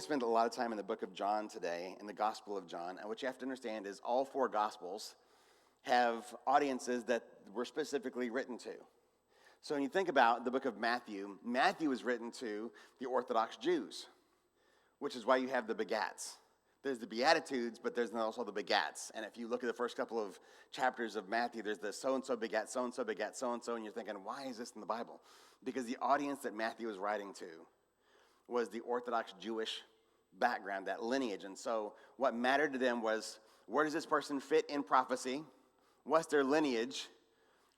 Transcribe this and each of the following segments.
to spend a lot of time in the book of John today, in the Gospel of John. And what you have to understand is all four Gospels have audiences that were specifically written to. So when you think about the book of Matthew, Matthew was written to the Orthodox Jews, which is why you have the begats. There's the Beatitudes, but there's also the begats. And if you look at the first couple of chapters of Matthew, there's the so-and-so begat, so-and-so begat, so-and-so, and you're thinking, why is this in the Bible? Because the audience that Matthew was writing to was the Orthodox Jewish background, that lineage. And so what mattered to them was, where does this person fit in prophecy? What's their lineage?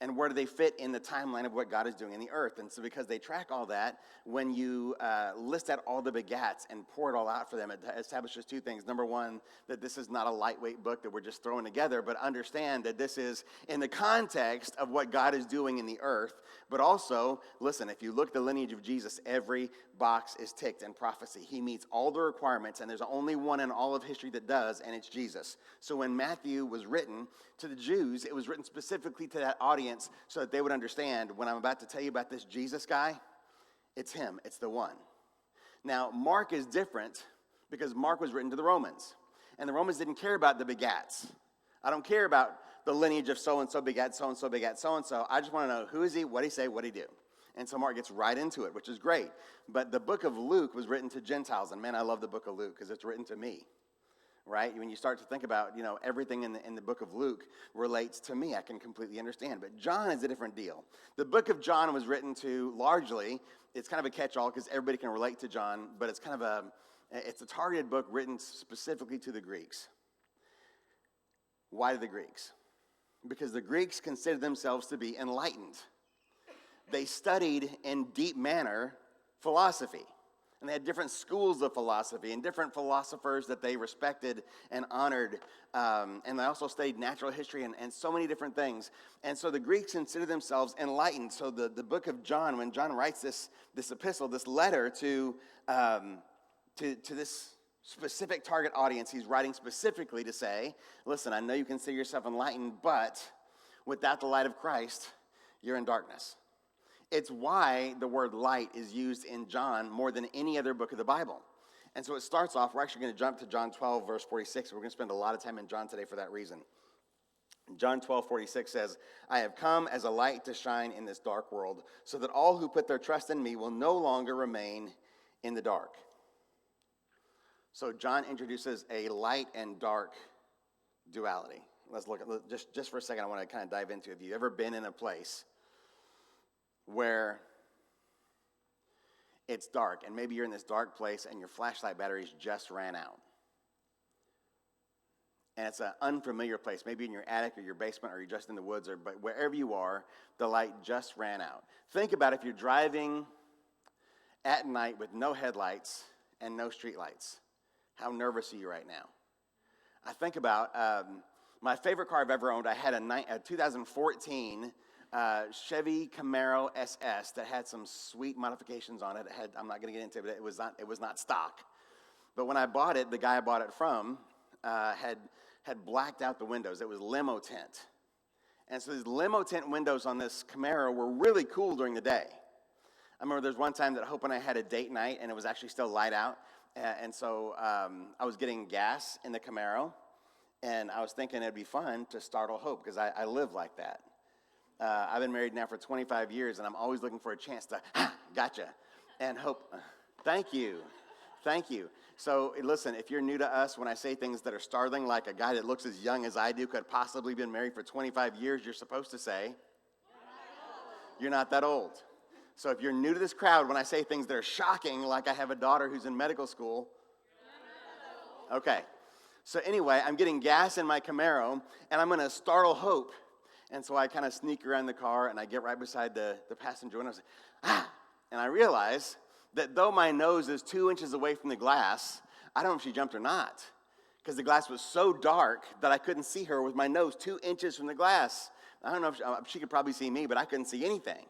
And where do they fit in the timeline of what God is doing in the earth? And so because they track all that, when you list out all the begats and pour it all out for them, it establishes two things. Number one, that this is not a lightweight book that we're just throwing together, but understand that this is in the context of what God is doing in the earth. But also, listen, if you look at the lineage of Jesus, every box is ticked in prophecy. He meets all the requirements, and there's only one in all of history that does, and it's Jesus. So when Matthew was written to the Jews, it was written specifically to that audience so that they would understand, when I'm about to tell you about this Jesus guy, it's him, it's the one. Now, Mark is different because Mark was written to the Romans, and the Romans didn't care about the begats. I don't care about the lineage of so-and-so begat, so-and-so begat, so-and-so. I just want to know who is he, what he say, what he do. And so Mark gets right into it, which is great. But the book of Luke was written to Gentiles, and man, I love the book of Luke because it's written to me. Right? When you start to think about, everything in the book of Luke relates to me, I can completely understand. But John is a different deal. The book of John was written to, largely, it's kind of a catch-all because everybody can relate to John, but it's kind of it's a targeted book written specifically to the Greeks. Why the Greeks? Because the Greeks considered themselves to be enlightened. They studied in deep manner philosophy. And they had different schools of philosophy and different philosophers that they respected and honored. And they also studied natural history and so many different things. And so the Greeks considered themselves enlightened. So the book of John, when John writes this epistle, this letter to this specific target audience, he's writing specifically to say, listen, I know you consider yourself enlightened, but without the light of Christ, you're in darkness. It's why the word light is used in John more than any other book of the Bible. And so it starts off, we're actually going to jump to John 12, verse 46. We're going to spend a lot of time in John today for that reason. John 12, 46 says, I have come as a light to shine in this dark world, so that all who put their trust in me will no longer remain in the dark. So John introduces a light and dark duality. Let's look at, just for a second, I want to kind of dive into it. Have you ever been in a place where it's dark, and maybe you're in this dark place and your flashlight batteries just ran out? And it's an unfamiliar place, maybe in your attic or your basement or you're just in the woods, but wherever you are, the light just ran out. Think about if you're driving at night with no headlights and no street lights. How nervous are you right now? I think about my favorite car I've ever owned. I had a 2014 Chevy Camaro SS that had some sweet modifications on it. I'm not going to get into it, but it was not stock. But when I bought it, the guy I bought it from had blacked out the windows. It was limo tint. And so these limo tint windows on this Camaro were really cool during the day. I remember there's one time that Hope and I had a date night, and it was actually still light out. And so I was getting gas in the Camaro, and I was thinking it'd be fun to startle Hope because I live like that. I've been married now for 25 years, and I'm always looking for a chance to, gotcha. And Hope, thank you. So listen, if you're new to us, when I say things that are startling, like a guy that looks as young as I do could possibly been married for 25 years, you're supposed to say, you're not that old. So if you're new to this crowd, when I say things that are shocking, like I have a daughter who's in medical school, okay. So anyway, I'm getting gas in my Camaro, and I'm going to startle Hope. And so I kind of sneak around the car, and I get right beside the passenger window. And I realize that though my nose is 2 inches away from the glass, I don't know if she jumped or not, because the glass was so dark that I couldn't see her with my nose 2 inches from the glass. I don't know if she could probably see me, but I couldn't see anything.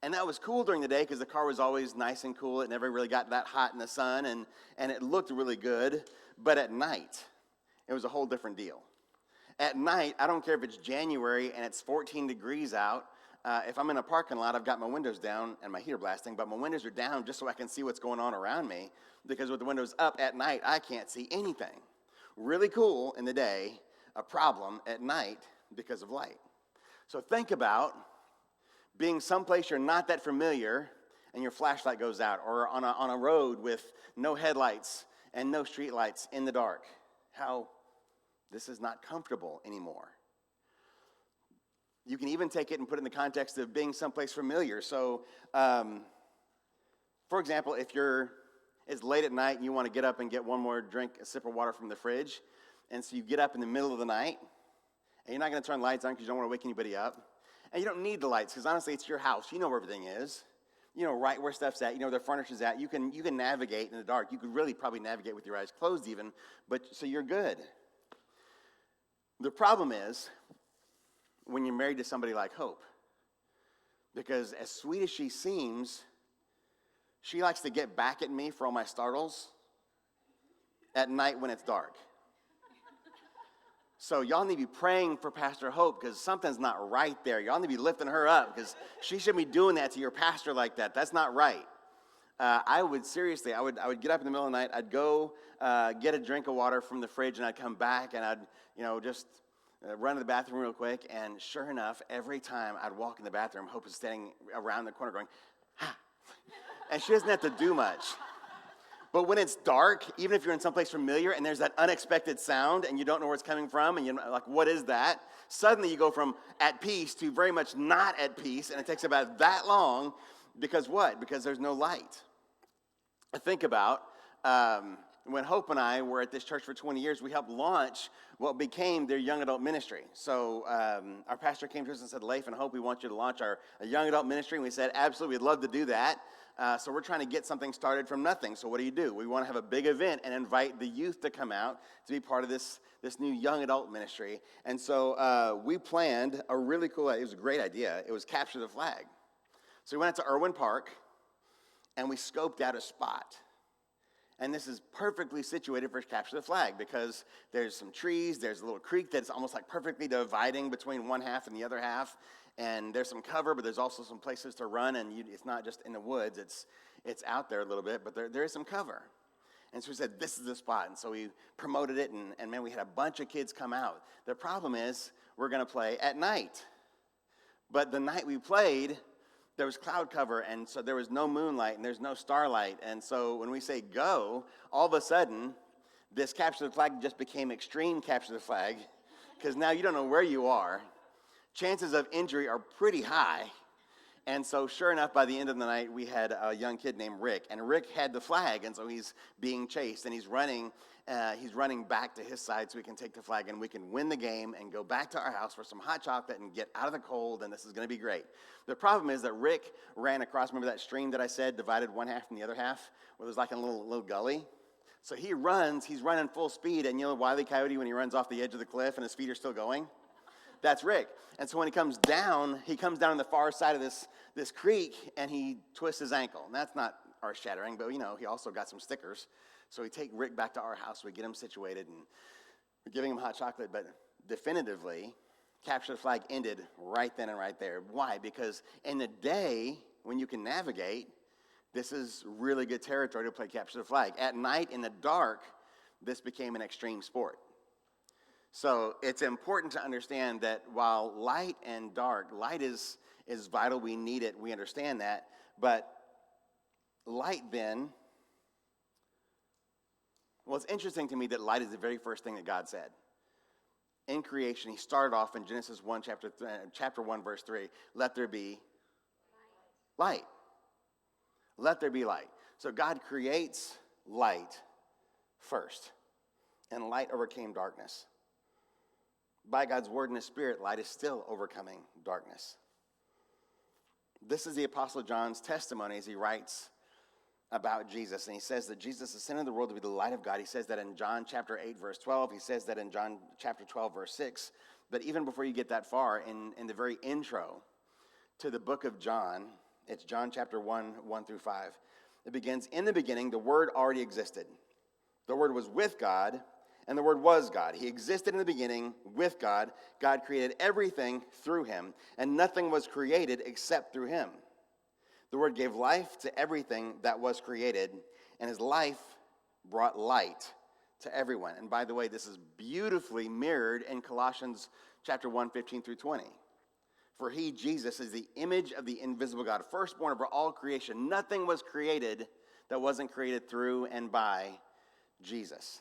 And that was cool during the day because the car was always nice and cool. It never really got that hot in the sun, and it looked really good. But at night, it was a whole different deal. At night, I don't care if it's January and it's 14 degrees out, if I'm in a parking lot, I've got my windows down and my heater blasting, but my windows are down just so I can see what's going on around me, because with the windows up at night, I can't see anything. Really cool in the day, a problem at night because of light. So think about being someplace you're not that familiar and your flashlight goes out, or on a road with no headlights and no street lights in the dark. How this is not comfortable anymore. You can even take it and put it in the context of being someplace familiar. So, for example, if it's late at night and you want to get up and get one more drink, a sip of water from the fridge, and so you get up in the middle of the night, and you're not going to turn lights on because you don't want to wake anybody up, and you don't need the lights because honestly, it's your house. You know where everything is. You know right where stuff's at. You know where the furniture's at. You can navigate in the dark. You could really probably navigate with your eyes closed even, but so you're good. The problem is when you're married to somebody like Hope, because as sweet as she seems, she likes to get back at me for all my startles at night when it's dark. So y'all need to be praying for Pastor Hope because something's not right there. Y'all need to be lifting her up because she shouldn't be doing that to your pastor like that. That's not right. I would get up in the middle of the night. I'd go get a drink of water from the fridge, and I'd come back, and I'd just run to the bathroom real quick. And sure enough, every time I'd walk in the bathroom, Hope is standing around the corner going, ha. And she doesn't have to do much. But when it's dark, even if you're in someplace familiar and there's that unexpected sound and you don't know where it's coming from and you're like, what is that? Suddenly you go from at peace to very much not at peace, and it takes about that long because what? Because there's no light. I think about when Hope and I were at this church for 20 years, we helped launch what became their young adult ministry. So our pastor came to us and said, Leif and Hope, we want you to launch a young adult ministry. And we said, absolutely, we'd love to do that. So we're trying to get something started from nothing. So what do? We want to have a big event and invite the youth to come out to be part of this new young adult ministry. And so we planned a really cool, it was a great idea. It was Capture the Flag. So we went out to Irwin Park and we scoped out a spot. And this is perfectly situated for Capture the Flag because there's some trees, there's a little creek that's almost like perfectly dividing between one half and the other half. And there's some cover, but there's also some places to run, and it's not just in the woods, it's out there a little bit, but there is some cover. And so we said, this is the spot. And so we promoted it, and man, we had a bunch of kids come out. The problem is we're going to play at night. But the night we played, there was cloud cover, and so there was no moonlight, and there's no starlight. And so when we say go, all of a sudden, this Capture the Flag just became extreme Capture the Flag, because now you don't know where you are. Chances of injury are pretty high. And so sure enough, by the end of the night, we had a young kid named Rick. And Rick had the flag, and so he's being chased, and he's running back to his side so we can take the flag, and we can win the game and go back to our house for some hot chocolate and get out of the cold, and this is going to be great. The problem is that Rick ran across, remember that stream that I said divided one half from the other half, where there's like a little gully? So he's running full speed, and you know Wile E. Coyote when he runs off the edge of the cliff and his feet are still going? That's Rick. And so when he comes down on the far side of this creek, and he twists his ankle. And that's not earth-shattering, but he also got some stickers. So we take Rick back to our house, we get him situated, and we're giving him hot chocolate, but definitively, Capture the Flag ended right then and right there. Why? Because in the day, when you can navigate, this is really good territory to play Capture the Flag. At night, in the dark, this became an extreme sport. So it's important to understand that while light and dark, light is vital, we need it, we understand that, but light then, well, it's interesting to me that light is the very first thing that God said. In creation, he started off in Genesis 1, chapter 1, verse 3, let there be light. Let there be light. So God creates light first, and light overcame darkness. By God's word and his spirit, light is still overcoming darkness. This is the Apostle John's testimony as he writes about Jesus. And he says that Jesus is sent into the world to be the light of God. He says that in John chapter 8, verse 12. He says that in John chapter 12, verse 6. But even before you get that far, in the very intro to the book of John, it's John chapter 1, 1 through 5. It begins, in the beginning, the Word already existed. The Word was with God, and the Word was God. He existed in the beginning with God. God created everything through him, and nothing was created except through him. The Word gave life to everything that was created, and his life brought light to everyone. And by the way, this is beautifully mirrored in Colossians chapter 1, 15 through 20. For he, Jesus, is the image of the invisible God, firstborn over all creation. Nothing was created that wasn't created through and by Jesus.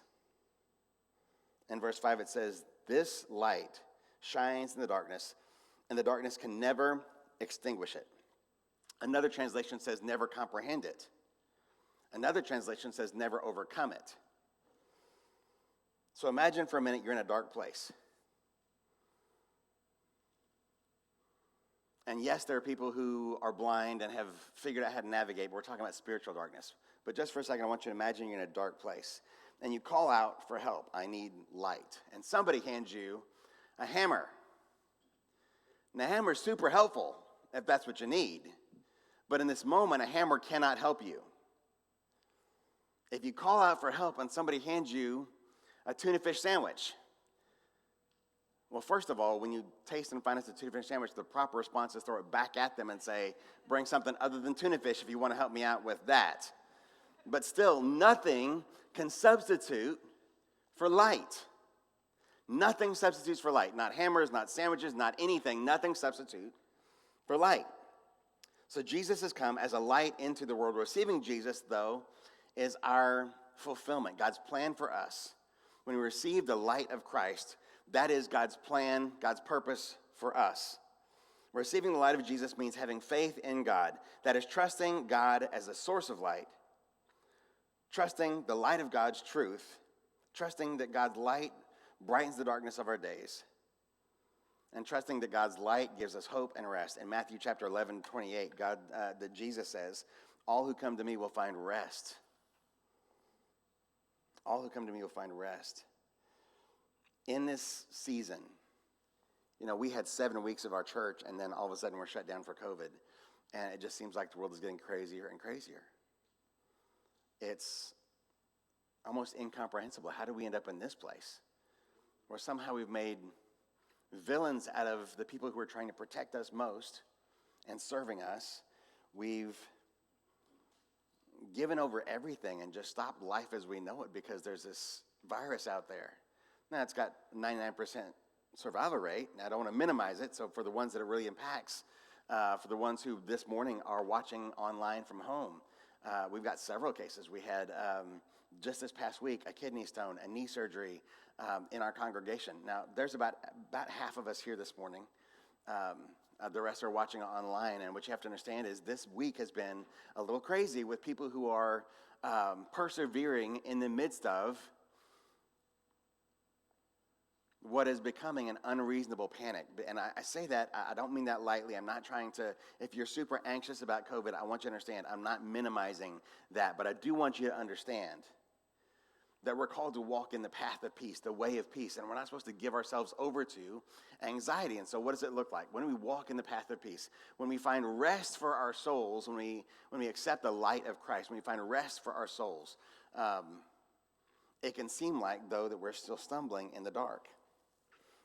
In verse 5 it says, this light shines in the darkness, and the darkness can never extinguish it. Another translation says never comprehend it. Another translation says never overcome it. So imagine for a minute you're in a dark place. And yes, there are people who are blind and have figured out how to navigate, but we're talking about spiritual darkness. But just for a second, I want you to imagine you're in a dark place. And you call out for help. I need light. And somebody hands you a hammer. And the hammer is super helpful if that's what you need. But in this moment, a hammer cannot help you. If you call out for help and somebody hands you a tuna fish sandwich, well, first of all, when you taste and find it's a tuna fish sandwich, the proper response is throw it back at them and say, bring something other than tuna fish if you want to help me out with that. But still, nothing can substitute for light. Nothing substitutes for light. Not hammers, not sandwiches, not anything. Nothing substitutes for light. So Jesus has come as a light into the world. Receiving Jesus, though, is our fulfillment. God's plan for us. When we receive the light of Christ, that is God's plan, God's purpose for us. Receiving the light of Jesus means having faith in God. That is trusting God as the source of light, trusting the light of God's truth, trusting that God's light brightens the darkness of our days, and trusting that God's light gives us hope and rest. In Matthew chapter 11, 28, that Jesus says, all who come to me will find rest. All who come to me will find rest. In this season, we had 7 weeks of our church, and then all of a sudden we're shut down for COVID. And it just seems like the world is getting crazier and crazier. It's almost incomprehensible. How do we end up in this place? Where somehow we've made villains out of the people who are trying to protect us most and serving us. We've given over everything and just stopped life as we know it because there's this virus out there. Now, it's got 99% survival rate, and I don't want to minimize it. So for the ones that it really impacts, for the ones who this morning are watching online from home, we've got several cases. We had, just this past week, a kidney stone, a knee surgery in our congregation. Now, there's about half of us here this morning. The rest are watching online, and what you have to understand is this week has been a little crazy with people who are persevering in the midst of what is becoming an unreasonable panic. And I say that, I don't mean that lightly. I'm not trying to, if you're super anxious about COVID, I want you to understand, I'm not minimizing that, but I do want you to understand that we're called to walk in the path of peace, the way of peace, and we're not supposed to give ourselves over to anxiety. And so what does it look like? When we walk in the path of peace, when we find rest for our souls, when we accept the light of Christ, when we find rest for our souls, it can seem like, though, that we're still stumbling in the dark.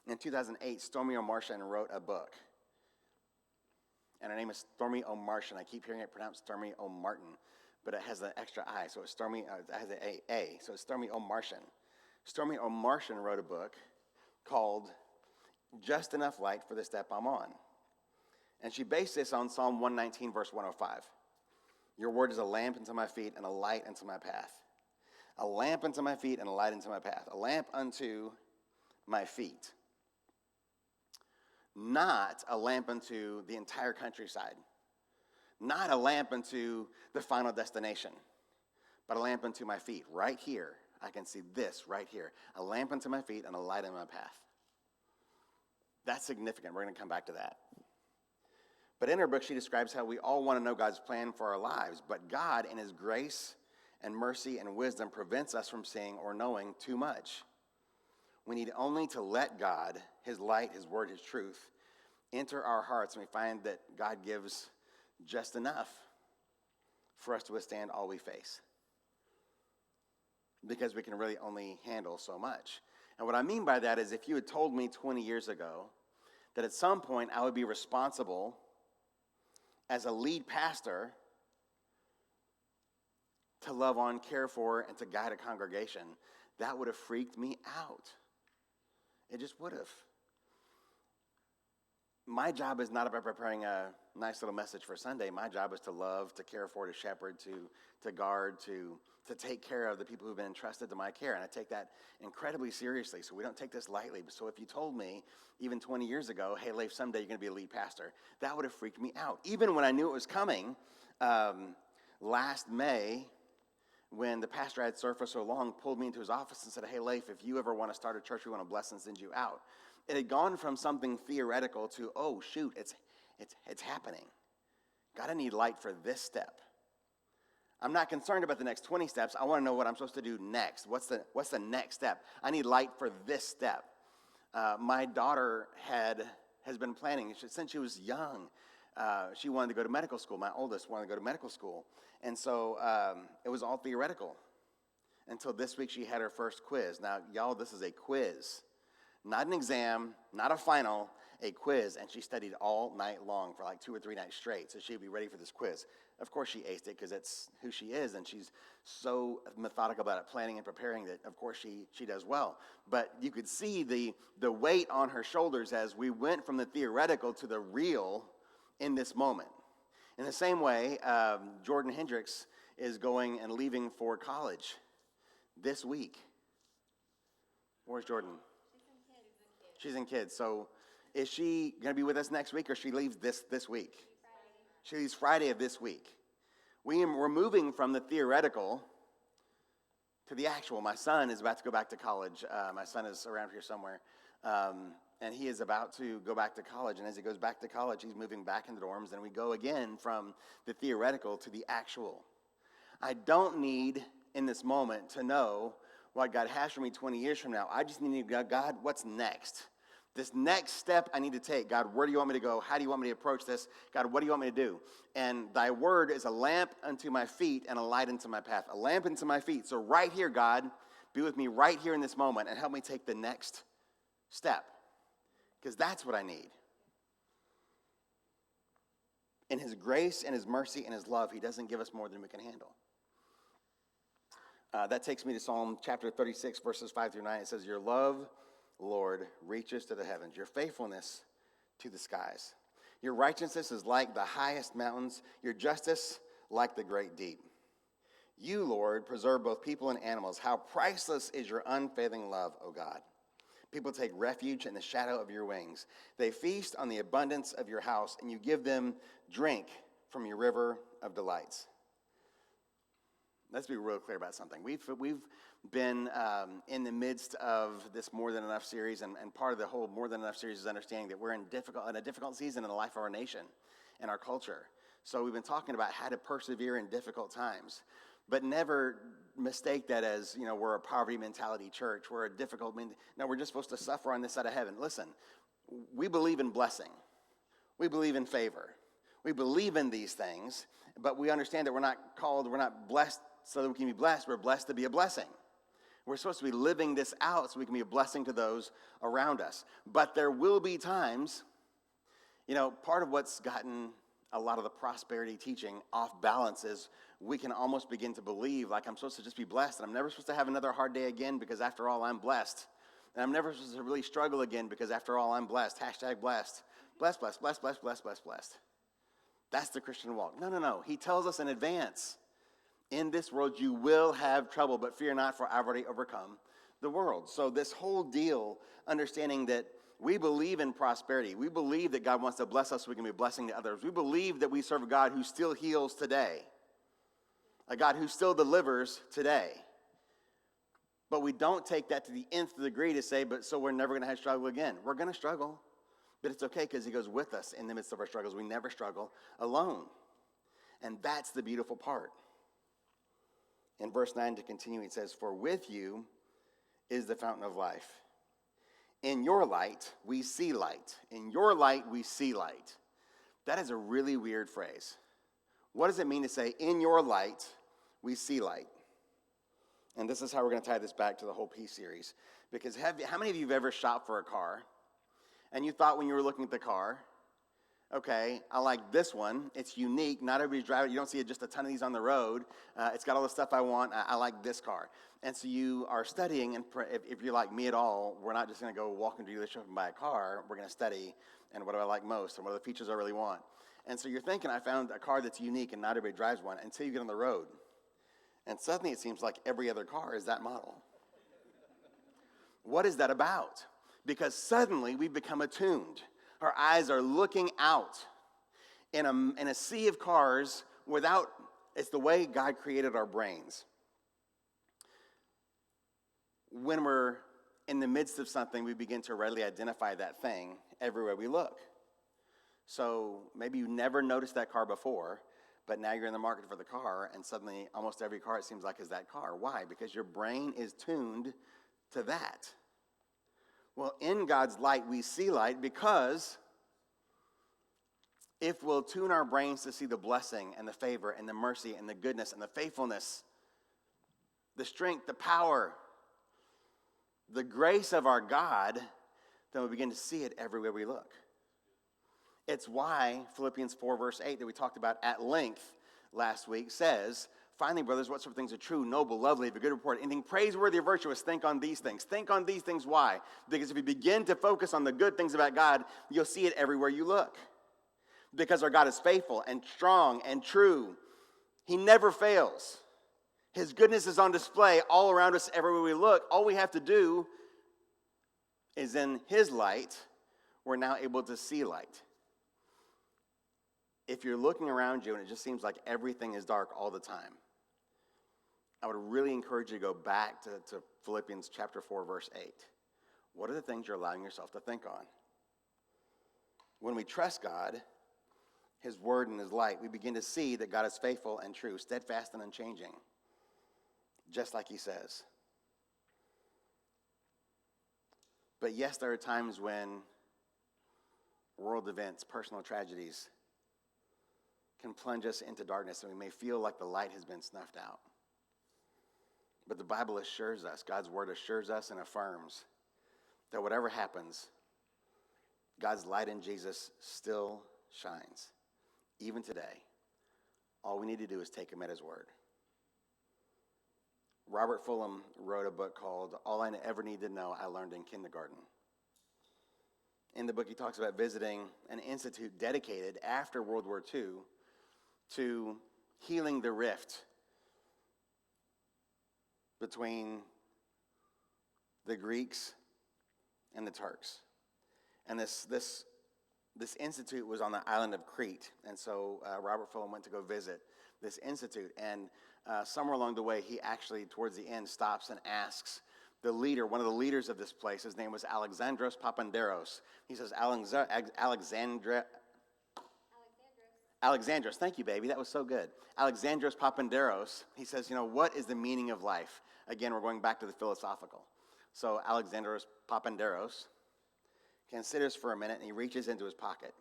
In 2008, Stormy O'Martian wrote a book. And her name is Stormy O'Martian. I keep hearing it pronounced Stormy O'Martin, but it has an extra I, so it's Stormy, it has an A, so it's Stormy O'Martian. Stormy O'Martian wrote a book called Just Enough Light for the Step I'm On. And she based this on Psalm 119, verse 105. Your word is a lamp unto my feet and a light unto my path. A lamp unto my feet and a light unto my path. A lamp unto my feet. Not a lamp unto the entire countryside. Not a lamp unto the final destination, but a lamp unto my feet. Right here, I can see this right here. A lamp unto my feet and a light on my path. That's significant. We're going to come back to that. But in her book, she describes how we all want to know God's plan for our lives, but God, in his grace and mercy and wisdom, prevents us from seeing or knowing too much. We need only to let God, his light, his word, his truth, enter our hearts, and we find that God gives just enough for us to withstand all we face. because we can really only handle so much. And what I mean by that is if you had told me 20 years ago that at some point I would be responsible as a lead pastor to love on, care for, and to guide a congregation, that would have freaked me out. It just would have. My job is not about preparing a nice little message for Sunday. My job is to love, to care for, to shepherd, to guard, to take care of the people who've been entrusted to my care. And I take that incredibly seriously, so we don't take this lightly. So if you told me, even 20 years ago, hey, Leif, someday you're going to be a lead pastor, that would have freaked me out. Even when I knew it was coming, last May, when the pastor I had served for so long pulled me into his office and said, hey, Leif, if you ever want to start a church, we want to bless and send you out. It had gone from something theoretical to, oh, shoot, it's happening. God, I need light for this step. I'm not concerned about the next 20 steps. I want to know what I'm supposed to do next. What's the next step? I need light for this step. My daughter has been planning since she was young. She wanted to go to medical school. My oldest wanted to go to medical school. And so it was all theoretical until this week she had her first quiz. Now, y'all, this is a quiz. Not an exam, not a final, a quiz. And she studied all night long for like 2 or 3 nights straight. So she'd be ready for this quiz. Of course, she aced it because it's who she is. And she's so methodical about it, planning and preparing that, of course, she does well. But you could see the weight on her shoulders as we went from the theoretical to the real in this moment. In the same way, Jordan Hendricks is going and leaving for college this week. Where's Jordan? She's in kids. So is she going to be with us next week, or she leaves this week? She leaves Friday of this week. We're moving from the theoretical to the actual. My son is about to go back to college. My son is around here somewhere. And he is about to go back to college. And as he goes back to college, he's moving back in the dorms. And we go again from the theoretical to the actual. I don't need, in this moment, to know what God has for me 20 years from now. I just need to go, God, what's next? This next step I need to take. God, where do you want me to go? How do you want me to approach this? God, what do you want me to do? And thy word is a lamp unto my feet and a light unto my path. A lamp unto my feet. So right here, God, be with me right here in this moment and help me take the next step. Because that's what I need. In his grace and his mercy and his love, he doesn't give us more than we can handle. That takes me to Psalm chapter 36, verses 5 through 9. It says, your love, Lord, reaches to the heavens, your faithfulness to the skies. Your righteousness is like the highest mountains, your justice like the great deep. You, Lord, preserve both people and animals. How priceless is your unfailing love, O God. People take refuge in the shadow of your wings. They feast on the abundance of your house, and you give them drink from your river of delights. Let's be real clear about something. We've been in the midst of this More Than Enough series, and part of the whole More Than Enough series is understanding that we're in a difficult season in the life of our nation and our culture. So we've been talking about how to persevere in difficult times, but never mistake that as, we're a poverty mentality church. We're a difficult, no, we're just supposed to suffer on this side of heaven. Listen, we believe in blessing. We believe in favor. We believe in these things, but we understand that we're not blessed so that we can be blessed. We're blessed to be a blessing. We're supposed to be living this out so we can be a blessing to those around us. But there will be times, part of what's gotten a lot of the prosperity teaching off balance is we can almost begin to believe like I'm supposed to just be blessed and I'm never supposed to have another hard day again because after all I'm blessed. And I'm never supposed to really struggle again because after all I'm blessed. Hashtag blessed. Blessed, blessed, blessed, blessed, blessed, blessed, blessed. That's the Christian walk. No. He tells us in advance, in this world you will have trouble, but fear not, for I've already overcome the world. So this whole deal, understanding that we believe in prosperity. We believe that God wants to bless us so we can be a blessing to others. We believe that we serve a God who still heals today, a God who still delivers today. But we don't take that to the nth degree to say, but so we're never going to have struggle again. We're going to struggle, but it's okay because he goes with us in the midst of our struggles. We never struggle alone. And that's the beautiful part. In verse 9 to continue, it says, for with you is the fountain of life. In your light, we see light. In your light, we see light. That is a really weird phrase. What does it mean to say, in your light, we see light? And this is how we're going to tie this back to the whole peace series. Because how many of you have ever shopped for a car, and you thought when you were looking at the car, okay, I like this one. It's unique. Not everybody's driving. You don't see just a ton of these on the road. It's got all the stuff I want. I like this car. And so you are studying, and if you're like me at all, we're not just going to go walk into the dealership and buy a car. We're going to study, and what do I like most, and what are the features I really want. And so you're thinking, I found a car that's unique, and not everybody drives one, until you get on the road. And suddenly it seems like every other car is that model. What is that about? Because suddenly we become attuned. Our eyes are looking out in a sea of cars without, it's the way God created our brains. When we're in the midst of something, we begin to readily identify that thing everywhere we look. So maybe you never noticed that car before, but now you're in the market for the car, and suddenly almost every car, it seems like, is that car. Why? Because your brain is tuned to that. Well, in God's light, we see light because if we'll tune our brains to see the blessing and the favor and the mercy and the goodness and the faithfulness, the strength, the power, the grace of our God, then we begin to see it everywhere we look. It's why Philippians 4, verse 8, that we talked about at length last week, says, finally, brothers, whatsoever things are true, noble, lovely, of a good report, anything praiseworthy or virtuous, think on these things. Think on these things. Why? Because if you begin to focus on the good things about God, you'll see it everywhere you look. Because our God is faithful and strong and true. He never fails. His goodness is on display all around us everywhere we look. All we have to do is in His light, we're now able to see light. If you're looking around you and it just seems like everything is dark all the time, I would really encourage you to go back to Philippians chapter 4, verse 8. What are the things you're allowing yourself to think on? When we trust God, His word and His light, we begin to see that God is faithful and true, steadfast and unchanging, just like He says. But yes, there are times when world events, personal tragedies, can plunge us into darkness, and we may feel like the light has been snuffed out. But the Bible assures us, God's word assures us and affirms that whatever happens, God's light in Jesus still shines. Even today, all we need to do is take Him at His word. Robert Fulghum wrote a book called All I Ever Need to Know I Learned in Kindergarten. In the book, he talks about visiting an institute dedicated after World War II to healing the rift between the Greeks and the Turks. And this institute was on the island of Crete. And so Robert Fulghum went to go visit this institute. And somewhere along the way, he actually, towards the end, stops and asks the leader, one of the leaders of this place, his name was Alexandros Papandreou. He says, Alexandros, thank you, baby. That was so good. Alexandros Papandreou, he says, what is the meaning of life? Again, we're going back to the philosophical. So Alexandros Papandreou considers for a minute, and he reaches into his pocket,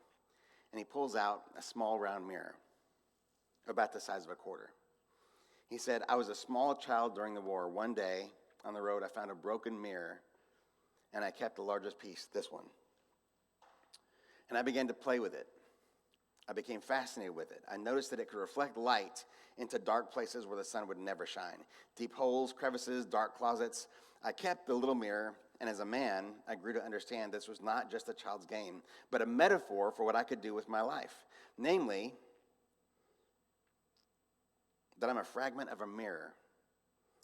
and he pulls out a small round mirror, about the size of a quarter. He said, I was a small child during the war. One day on the road, I found a broken mirror, and I kept the largest piece, this one. And I began to play with it. I became fascinated with it. I noticed that it could reflect light into dark places where the sun would never shine. Deep holes, crevices, dark closets. I kept the little mirror, and as a man, I grew to understand this was not just a child's game, but a metaphor for what I could do with my life. Namely, that I'm a fragment of a mirror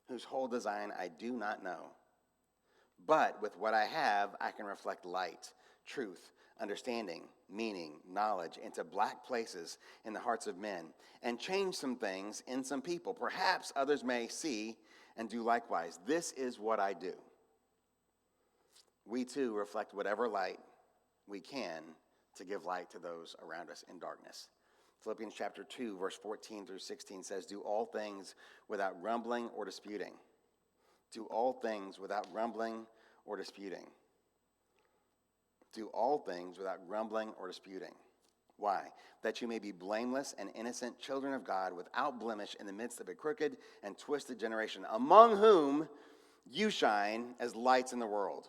whose whole design I do not know. But with what I have, I can reflect light, truth, understanding, meaning, knowledge into black places in the hearts of men and change some things in some people. Perhaps others may see and do likewise. This is what I do. We too reflect whatever light we can to give light to those around us in darkness. Philippians chapter 2, verse 14 through 16 says, do all things without grumbling or disputing. Do all things without grumbling or disputing. Do all things without grumbling or disputing. Why? That you may be blameless and innocent children of God without blemish in the midst of a crooked and twisted generation, among whom you shine as lights in the world,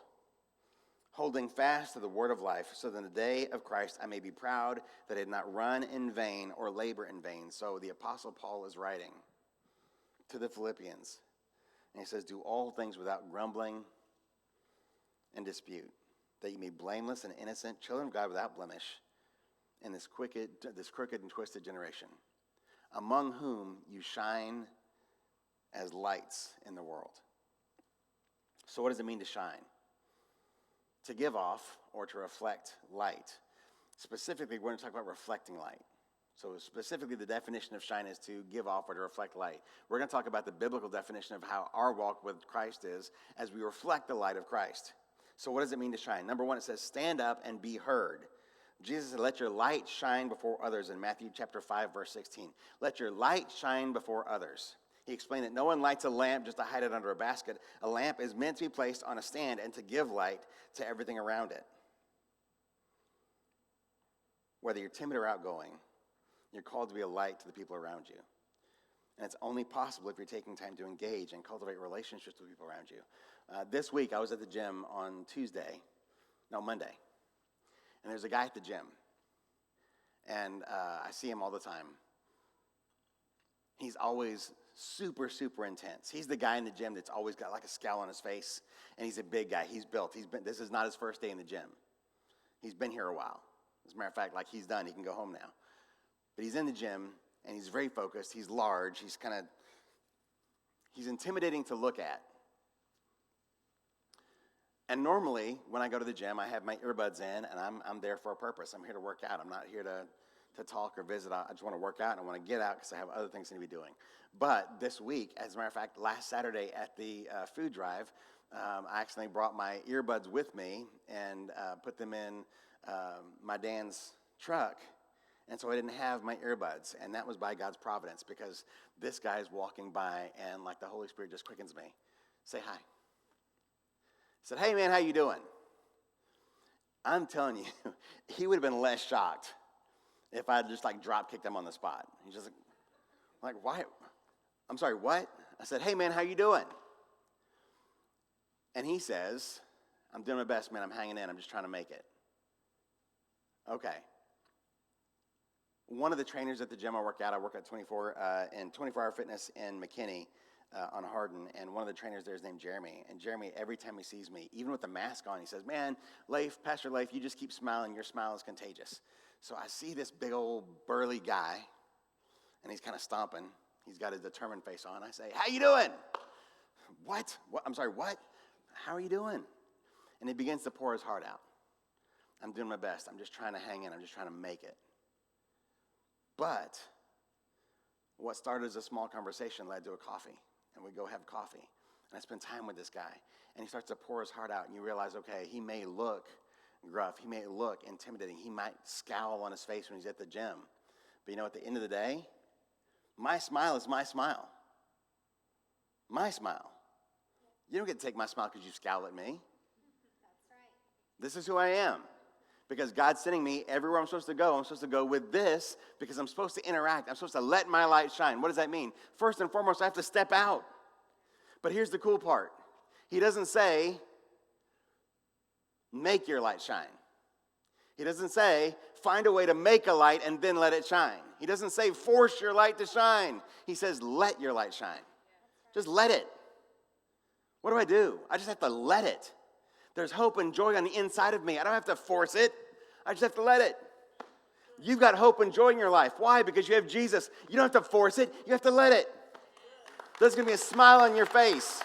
holding fast to the word of life, so that in the day of Christ I may be proud that I did not run in vain or labor in vain. So the Apostle Paul is writing to the Philippians, and he says, do all things without grumbling and dispute, that you may be blameless and innocent, children of God without blemish, in this crooked and twisted generation, among whom you shine as lights in the world. So what does it mean to shine? To give off or to reflect light. Specifically, we're going to talk about reflecting light. So specifically, the definition of shine is to give off or to reflect light. We're going to talk about the biblical definition of how our walk with Christ is as we reflect the light of Christ. So what does it mean to shine? Number one, it says, stand up and be heard. Jesus said, let your light shine before others in Matthew chapter 5, verse 16. Let your light shine before others. He explained that no one lights a lamp just to hide it under a basket. A lamp is meant to be placed on a stand and to give light to everything around it. Whether you're timid or outgoing, you're called to be a light to the people around you. And it's only possible if you're taking time to engage and cultivate relationships with people around you. This week, I was at the gym on Monday. And there's a guy at the gym. And I see him all the time. He's always super, super intense. He's the guy in the gym that's always got like a scowl on his face. And he's a big guy. He's built. This is not his first day in the gym. He's been here a while. As a matter of fact, like he's done. He can go home now. But he's in the gym, and he's very focused. He's large. He's intimidating to look at. And normally, when I go to the gym, I have my earbuds in, and I'm there for a purpose. I'm here to work out. I'm not here to talk or visit. I just want to work out, and I want to get out because I have other things to be doing. But this week, as a matter of fact, last Saturday at the food drive, I accidentally brought my earbuds with me and put them in my Dan's truck. And so I didn't have my earbuds, and that was by God's providence, because this guy is walking by, and like the Holy Spirit just quickens me. Say hi. I said, hey, man, how you doing? I'm telling you, he would have been less shocked if I had just like drop kicked him on the spot. He's just like, why? I'm sorry, what? I said, hey, man, how you doing? And he says, I'm doing my best, man. I'm hanging in. I'm just trying to make it. Okay. One of the trainers at the gym I work at 24 Hour Fitness in McKinney on Hardin, and one of the trainers there is named Jeremy. And Jeremy, every time he sees me, even with the mask on, he says, man, Pastor Leif, you just keep smiling. Your smile is contagious. So I see this big old burly guy, and he's kind of stomping. He's got his determined face on. I say, how you doing? What? I'm sorry, what? How are you doing? And he begins to pour his heart out. I'm doing my best. I'm just trying to hang in. I'm just trying to make it. But what started as a small conversation led to a coffee, and we go have coffee. And I spend time with this guy, and he starts to pour his heart out, and you realize, okay, he may look gruff. He may look intimidating. He might scowl on his face when he's at the gym. But you know, at the end of the day, my smile is my smile. My smile. You don't get to take my smile because you scowl at me. That's right. This is who I am. Because God's sending me everywhere I'm supposed to go. I'm supposed to go with this because I'm supposed to interact. I'm supposed to let my light shine. What does that mean? First and foremost, I have to step out. But here's the cool part. He doesn't say, make your light shine. He doesn't say, find a way to make a light and then let it shine. He doesn't say, force your light to shine. He says, let your light shine. Just let it. What do? I just have to let it. There's hope and joy on the inside of me. I don't have to force it. I just have to let it. You've got hope and joy in your life. Why? Because you have Jesus. You don't have to force it. You have to let it. There's going to be a smile on your face.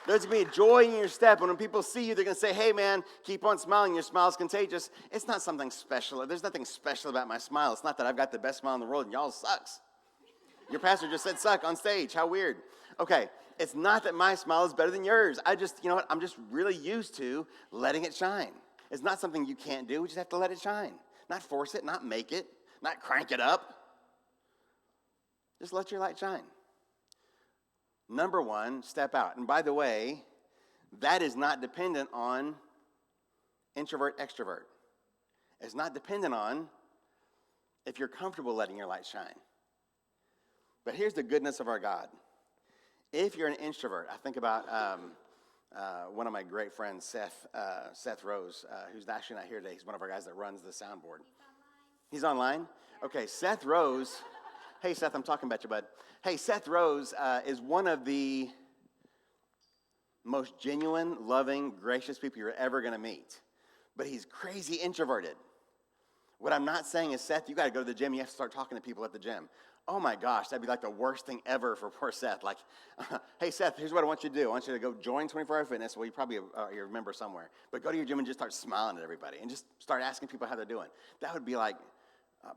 There's going to be a joy in your step. And when people see you, they're going to say, hey, man, keep on smiling. Your smile is contagious. It's not something special. There's nothing special about my smile. It's not that I've got the best smile in the world and y'all sucks. Your pastor just said suck on stage. How weird. Okay. It's not that my smile is better than yours. I'm just really used to letting it shine. It's not something you can't do. We just have to let it shine. Not force it, not make it, not crank it up. Just let your light shine. Number one, step out. And by the way, that is not dependent on introvert, extrovert. It's not dependent on if you're comfortable letting your light shine. But here's the goodness of our God. If you're an introvert, I think about one of my great friends, Seth Rose, who's actually not here today. He's one of our guys that runs the soundboard. He's online? Okay, Seth Rose. Hey, Seth, I'm talking about you, bud. Hey, Seth Rose is one of the most genuine, loving, gracious people you're ever going to meet. But he's crazy introverted. What I'm not saying is, Seth, you got to go to the gym. You have to start talking to people at the gym. Oh, my gosh, that'd be like the worst thing ever for poor Seth. Like, hey, Seth, here's what I want you to do. I want you to go join 24 Hour Fitness. Well, you probably you're a member somewhere. But go to your gym and just start smiling at everybody and just start asking people how they're doing. That would be like,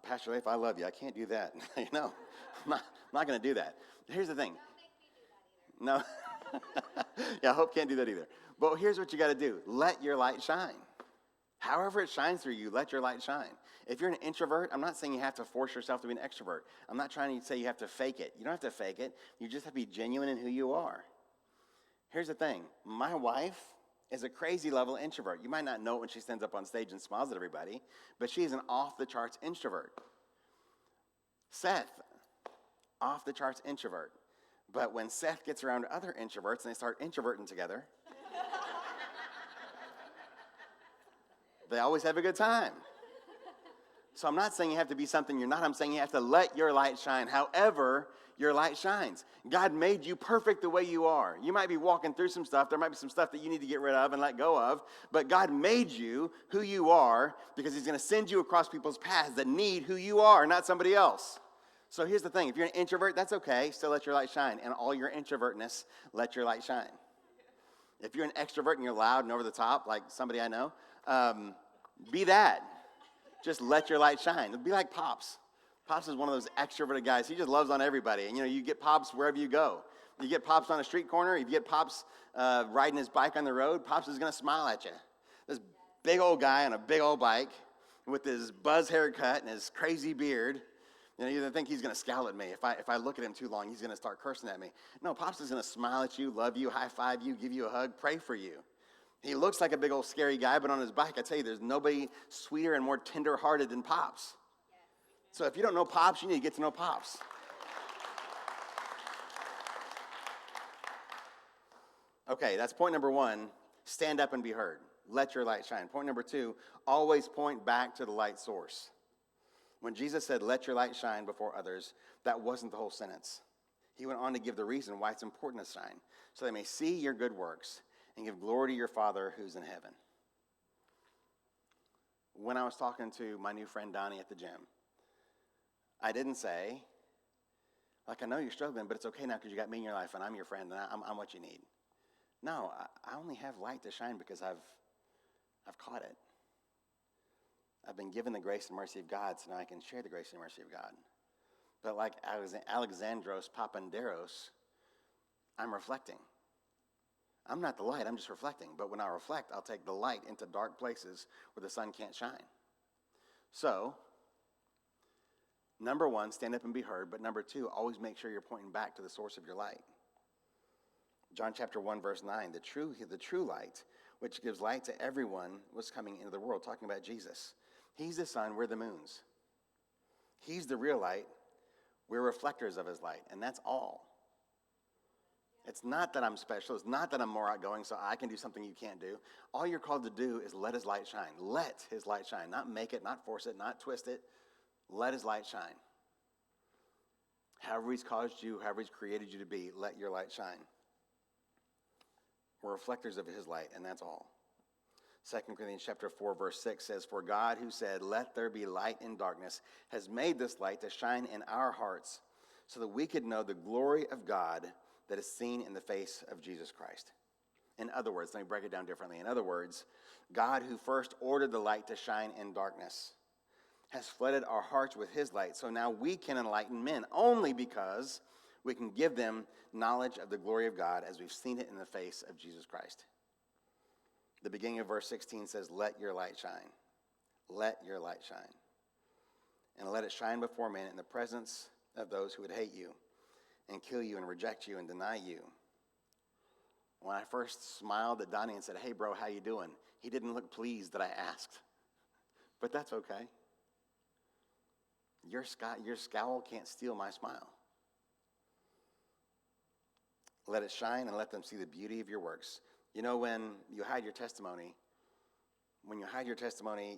Pastor Leif, I love you. I can't do that. No, I'm not going to do that. Here's the thing. Don't make me do that either. No. Yeah, Hope can't do that either. But here's what you got to do. Let your light shine. However it shines through you, let your light shine. If you're an introvert, I'm not saying you have to force yourself to be an extrovert. I'm not trying to say you have to fake it. You don't have to fake it. You just have to be genuine in who you are. Here's the thing. My wife is a crazy level introvert. You might not know it when she stands up on stage and smiles at everybody, but she's an off-the-charts introvert. Seth, off-the-charts introvert. But when Seth gets around other introverts and they start introverting together, they always have a good time. So I'm not saying you have to be something you're not. I'm saying you have to let your light shine. However your light shines. God made you perfect the way you are. You might be walking through some stuff. There might be some stuff that you need to get rid of and let go of. But God made you who you are because he's going to send you across people's paths that need who you are, not somebody else. So here's the thing. If you're an introvert, that's okay. Still let your light shine. And all your introvertness, let your light shine. If you're an extrovert and you're loud and over the top, like somebody I know, be that. Just let your light shine. Be like Pops. Pops is one of those extroverted guys. He just loves on everybody. And, you get Pops wherever you go. You get Pops on a street corner. If you get Pops riding his bike on the road, Pops is going to smile at you. This big old guy on a big old bike with his buzz haircut and his crazy beard. You think he's going to scowl at me. If I look at him too long, he's going to start cursing at me. No, Pops is going to smile at you, love you, high five you, give you a hug, pray for you. He looks like a big old scary guy, but on his bike, I tell you, there's nobody sweeter and more tender-hearted than Pops. So if you don't know Pops, you need to get to know Pops. Okay, that's point number one. Stand up and be heard. Let your light shine. Point number two, always point back to the light source. When Jesus said, let your light shine before others, that wasn't the whole sentence. He went on to give the reason why it's important to shine, so they may see your good works and give glory to your Father who's in heaven. When I was talking to my new friend Donnie at the gym, I didn't say, I know you're struggling, but it's okay now because you got me in your life and I'm your friend and I'm what you need. No, I only have light to shine because I've caught it. I've been given the grace and mercy of God, so now I can share the grace and mercy of God. But like Alexandros Papanderos, I'm reflecting. I'm not the light, I'm just reflecting. But when I reflect, I'll take the light into dark places where the sun can't shine. So, number one, stand up and be heard. But number two, always make sure you're pointing back to the source of your light. John chapter 1, verse 9, the true light, which gives light to everyone, was coming into the world, talking about Jesus. He's the sun, we're the moons. He's the real light, we're reflectors of his light, and that's all. It's not that I'm special. It's not that I'm more outgoing so I can do something you can't do. All you're called to do is let his light shine. Let his light shine. Not make it, not force it, not twist it. Let his light shine. However he's caused you, however he's created you to be, let your light shine. We're reflectors of his light, and that's all. 2 Corinthians chapter 4, verse 6 says, for God who said, let there be light in darkness, has made this light to shine in our hearts so that we could know the glory of God that is seen in the face of Jesus Christ. In other words, let me break it down differently. In other words, God who first ordered the light to shine in darkness has flooded our hearts with his light. So now we can enlighten men only because we can give them knowledge of the glory of God as we've seen it in the face of Jesus Christ. The beginning of verse 16 says, let your light shine. Let your light shine. And let it shine before men in the presence of those who would hate you and kill you and reject you and deny you. When I first smiled at Donnie and said, hey, bro, how you doing? He didn't look pleased that I asked. But that's okay. Your scowl can't steal my smile. Let it shine and let them see the beauty of your works. You know, when you hide your testimony,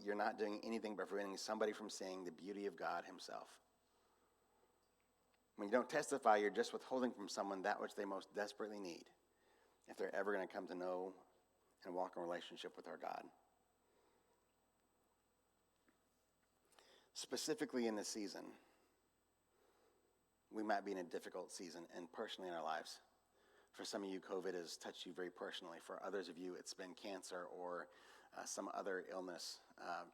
you're not doing anything but preventing somebody from seeing the beauty of God himself. When you don't testify, you're just withholding from someone that which they most desperately need if they're ever going to come to know and walk in relationship with our God. Specifically in this season, we might be in a difficult season and personally in our lives. For some of you, COVID has touched you very personally. For others of you, it's been cancer or some other illness,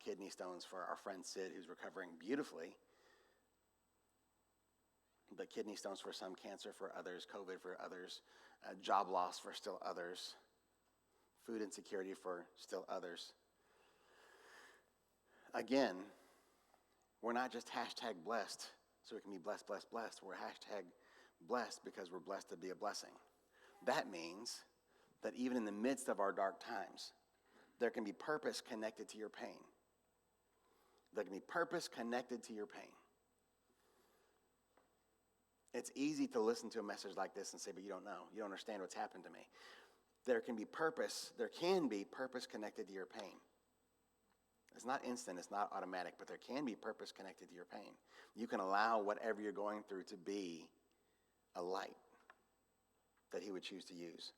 kidney stones for our friend Sid, who's recovering beautifully. But kidney stones for some, cancer for others, COVID for others, job loss for still others, food insecurity for still others. Again, we're not just hashtag blessed so we can be blessed, blessed, blessed. We're hashtag blessed because we're blessed to be a blessing. That means that even in the midst of our dark times, there can be purpose connected to your pain. There can be purpose connected to your pain. It's easy to listen to a message like this and say, but you don't know. You don't understand what's happened to me. There can be purpose connected to your pain. It's not instant, it's not automatic, but there can be purpose connected to your pain. You can allow whatever you're going through to be a light that he would choose to use.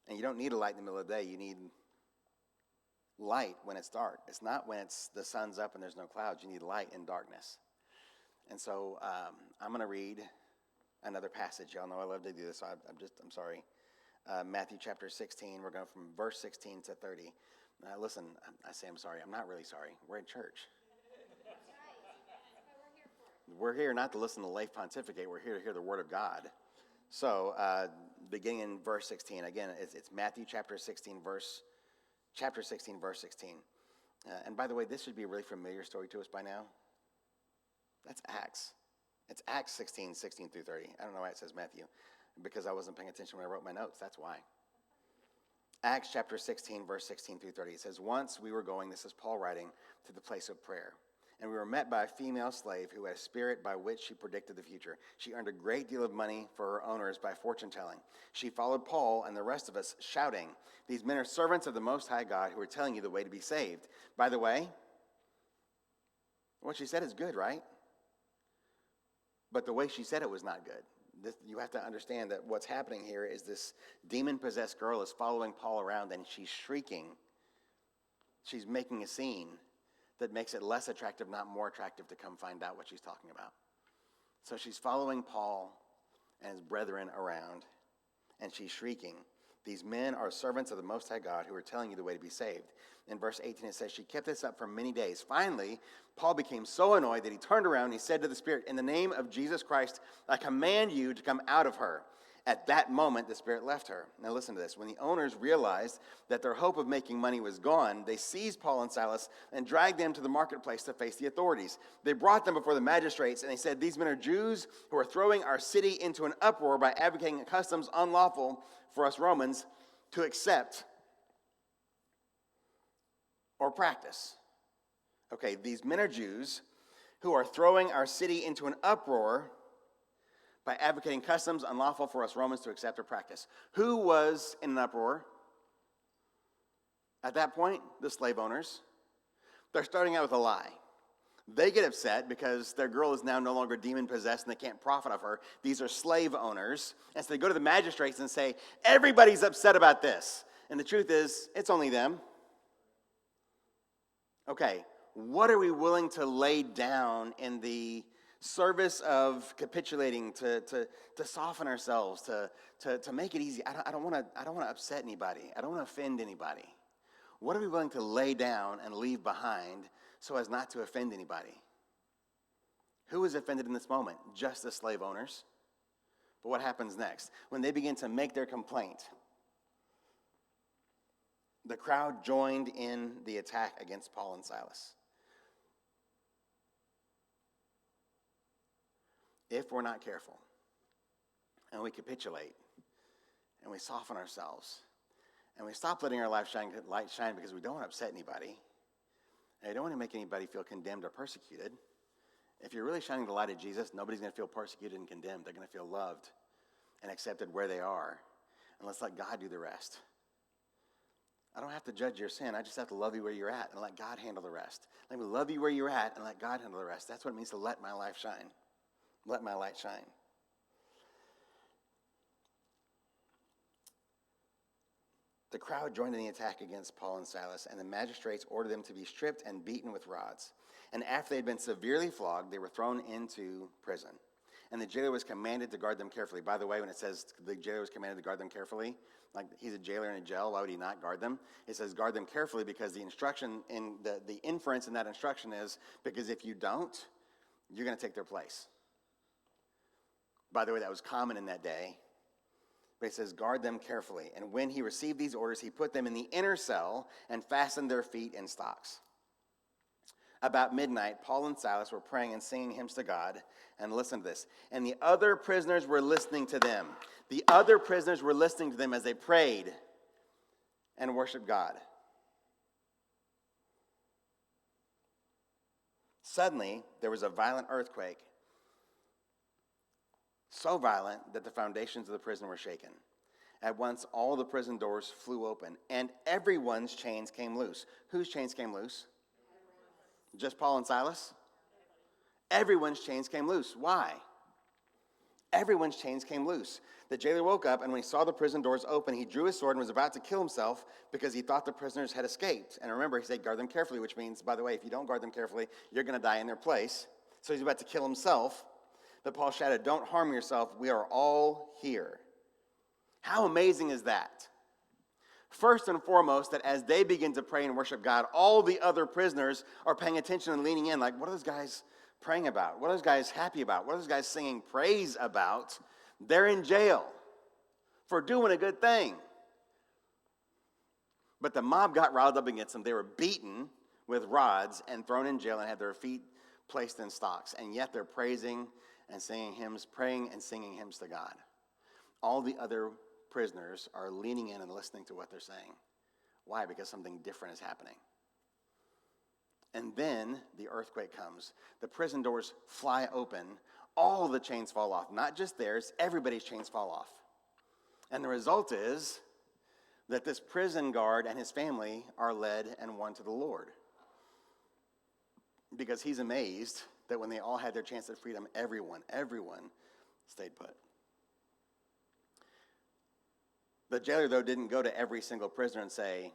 And you don't need a light in the middle of the day. You need light when it's dark. It's not when the sun's up and there's no clouds. You need light in darkness. And so I'm going to read another passage. Y'all know I love to do this, so I'm sorry. Matthew chapter 16. We're going from verse 16 to 30. Listen, I say I'm sorry. I'm not really sorry. We're in church. That's right. That's what we're here for. We're here not to listen to Leif pontificate. We're here to hear the word of God. So beginning in verse 16. Again, it's Matthew chapter 16, verse 16. And by the way, this should be a really familiar story to us by now. That's Acts. It's Acts 16 through 30. I don't know why it says Matthew, because I wasn't paying attention when I wrote my notes. That's why. Acts chapter 16, verse 16 through 30. It says, once we were going, this is Paul writing, to the place of prayer. And we were met by a female slave who had a spirit by which she predicted the future. She earned a great deal of money for her owners by fortune-telling. She followed Paul and the rest of us, shouting, these men are servants of the Most High God who are telling you the way to be saved. By the way, what she said is good, right? But the way she said it was not good. You have to understand that what's happening here is this demon-possessed girl is following Paul around and she's shrieking. She's making a scene that makes it less attractive, not more attractive, to come find out what she's talking about. So she's following Paul and his brethren around, and she's shrieking, these men are servants of the Most High God who are telling you the way to be saved. In verse 18 it says, she kept this up for many days. Finally, Paul became so annoyed that he turned around and he said to the spirit, in the name of Jesus Christ, I command you to come out of her. At that moment, the spirit left her. Now listen to this. When the owners realized that their hope of making money was gone, they seized Paul and Silas and dragged them to the marketplace to face the authorities. They brought them before the magistrates, and they said, these men are Jews who are throwing our city into an uproar by advocating customs unlawful for us Romans to accept or practice. Okay, these men are Jews who are throwing our city into an uproar by advocating customs unlawful for us Romans to accept or practice. Who was in an uproar? At that point, the slave owners. They're starting out with a lie. They get upset because their girl is now no longer demon-possessed and they can't profit off her. These are slave owners. And so they go to the magistrates and say, everybody's upset about this. And the truth is, it's only them. Okay, what are we willing to lay down in the service of capitulating to soften ourselves, to make it easy? I don't want to upset anybody. I don't want to offend anybody. What are we willing to lay down and leave behind so as not to offend anybody? Who is offended in this moment? Just the slave owners. But what happens next? When they begin to make their complaint, the crowd joined in the attack against Paul and Silas. If we're not careful and we capitulate and we soften ourselves and we stop letting our light shine because we don't want to upset anybody, And you don't want to make anybody feel condemned or persecuted. If you're really shining the light of Jesus, nobody's going to feel persecuted and condemned. They're going to feel loved and accepted where they are. And let's let God do the rest. I don't have to judge your sin. I just have to love you where you're at and let God handle the rest. Let me love you where you're at and let God handle the rest. That's what it means to let my life shine. Let my light shine. The crowd joined in the attack against Paul and Silas, and the magistrates ordered them to be stripped and beaten with rods. And after they had been severely flogged, they were thrown into prison. And the jailer was commanded to guard them carefully. By the way, when it says the jailer was commanded to guard them carefully, like he's a jailer in a jail, why would he not guard them? It says guard them carefully because the instruction in the inference in that instruction is because if you don't, you're going to take their place. By the way, that was common in that day. But it says guard them carefully. And when he received these orders, he put them in the inner cell and fastened their feet in stocks. About midnight, Paul and Silas were praying and singing hymns to God. And listen to this. And the other prisoners were listening to them. The other prisoners were listening to them as they prayed and worshiped God. Suddenly, there was a violent earthquake, so violent that the foundations of the prison were shaken. At once, all the prison doors flew open, and everyone's chains came loose. Whose chains came loose? Just Paul and Silas? Everyone's chains came loose. Why? Everyone's chains came loose. The jailer woke up, and when he saw the prison doors open, he drew his sword and was about to kill himself because he thought the prisoners had escaped. And remember, he said, guard them carefully, which means, by the way, if you don't guard them carefully, you're going to die in their place. So he's about to kill himself. But Paul shouted, don't harm yourself. We are all here. How amazing is that? First and foremost, that as they begin to pray and worship God, all the other prisoners are paying attention and leaning in. Like, what are those guys praying about? What are those guys happy about? What are those guys singing praise about? They're in jail for doing a good thing. But the mob got riled up against them. They were beaten with rods and thrown in jail and had their feet placed in stocks. And yet they're praising and singing hymns, praying and singing hymns to God. All the other prisoners are leaning in and listening to what they're saying. Why? Because something different is happening. And then the earthquake comes. The prison doors fly open. All the chains fall off. Not just theirs, everybody's chains fall off. And the result is that this prison guard and his family are led and won to the Lord. Because he's amazed that when they all had their chance at freedom, everyone stayed put. The jailer, though, didn't go to every single prisoner and say,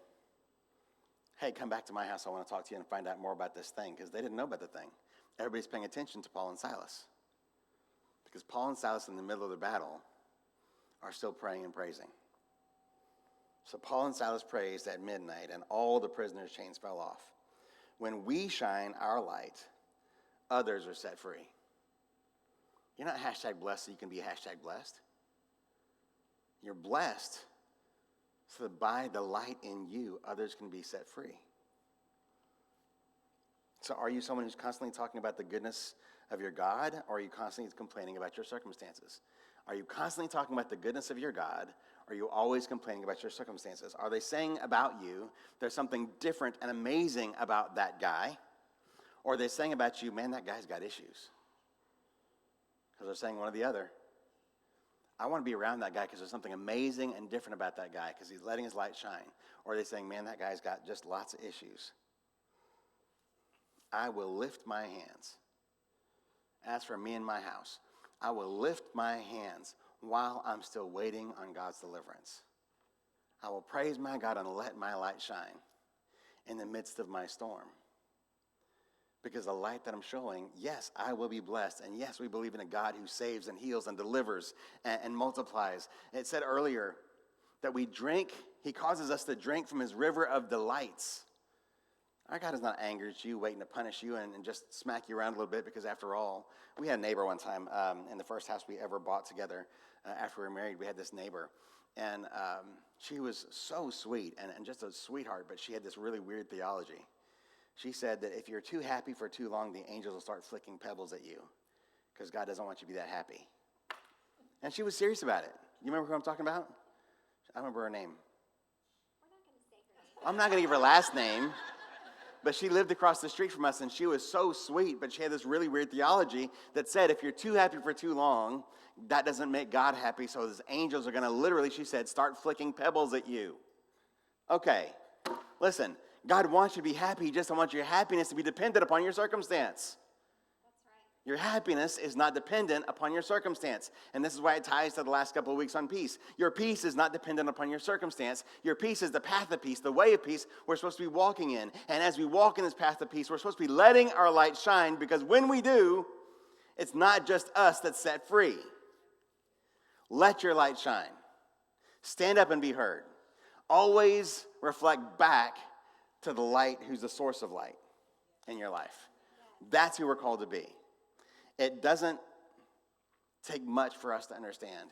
hey, come back to my house. I want to talk to you and find out more about this thing, because they didn't know about the thing. Everybody's paying attention to Paul and Silas, because Paul and Silas in the middle of the battle are still praying and praising. So Paul and Silas praised at midnight, and all the prisoners' chains fell off. When we shine our light, others are set free. You're not hashtag blessed so you can be hashtag blessed. You're blessed so that by the light in you, others can be set free. So are you someone who's constantly talking about the goodness of your God, or are you constantly complaining about your circumstances? Are you constantly talking about the goodness of your God, or are you always complaining about your circumstances? Are they saying about you there's something different and amazing about that guy, or are they saying about you, man, that guy's got issues? Because they're saying one or the other. I want to be around that guy because there's something amazing and different about that guy because he's letting his light shine. Or are they saying, man, that guy's got just lots of issues? I will lift my hands. As for me and my house, I will lift my hands while I'm still waiting on God's deliverance. I will praise my God and let my light shine in the midst of my storm. Because the light that I'm showing, yes, I will be blessed. And yes, we believe in a God who saves and heals and delivers and multiplies. It said earlier that we drink, he causes us to drink from his river of delights. Our God is not angry at you, waiting to punish you and just smack you around a little bit, because after all, we had a neighbor one time in the first house we ever bought together. After we were married, we had this neighbor. And she was so sweet and just a sweetheart, but she had this really weird theology. She said that if you're too happy for too long, the angels will start flicking pebbles at you because God doesn't want you to be that happy. And she was serious about it. You remember who I'm talking about? I remember her name. We're not going to say her name. I'm not going to give her last name, But she lived across the street from us, and she was so sweet, but she had this really weird theology that said if you're too happy for too long, that doesn't make God happy, so his angels are going to literally, she said, start flicking pebbles at you. Okay, listen, God wants you to be happy. He just wants your happiness to be dependent upon your circumstance. Your happiness is not dependent upon your circumstance. And this is why it ties to the last couple of weeks on peace. Your peace is not dependent upon your circumstance. Your peace is the path of peace, the way of peace we're supposed to be walking in. And as we walk in this path of peace, we're supposed to be letting our light shine, because when we do, it's not just us that's set free. Let your light shine. Stand up and be heard. Always reflect back to the light who's the source of light in your life. That's who we're called to be. It doesn't take much for us to understand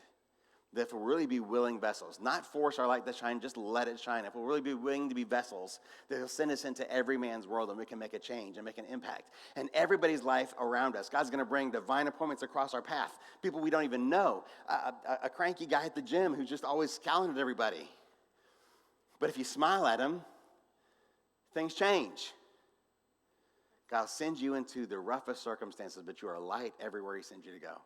that if we'll really be willing vessels, not force our light to shine, just let it shine. If we'll really be willing to be vessels, that he'll send us into every man's world and we can make a change and make an impact. And everybody's life around us. God's going to bring divine appointments across our path. People we don't even know. A cranky guy at the gym who's just always scowling at everybody. But if you smile at him, things change. God sends you into the roughest circumstances, but you are a light everywhere he sends you to go.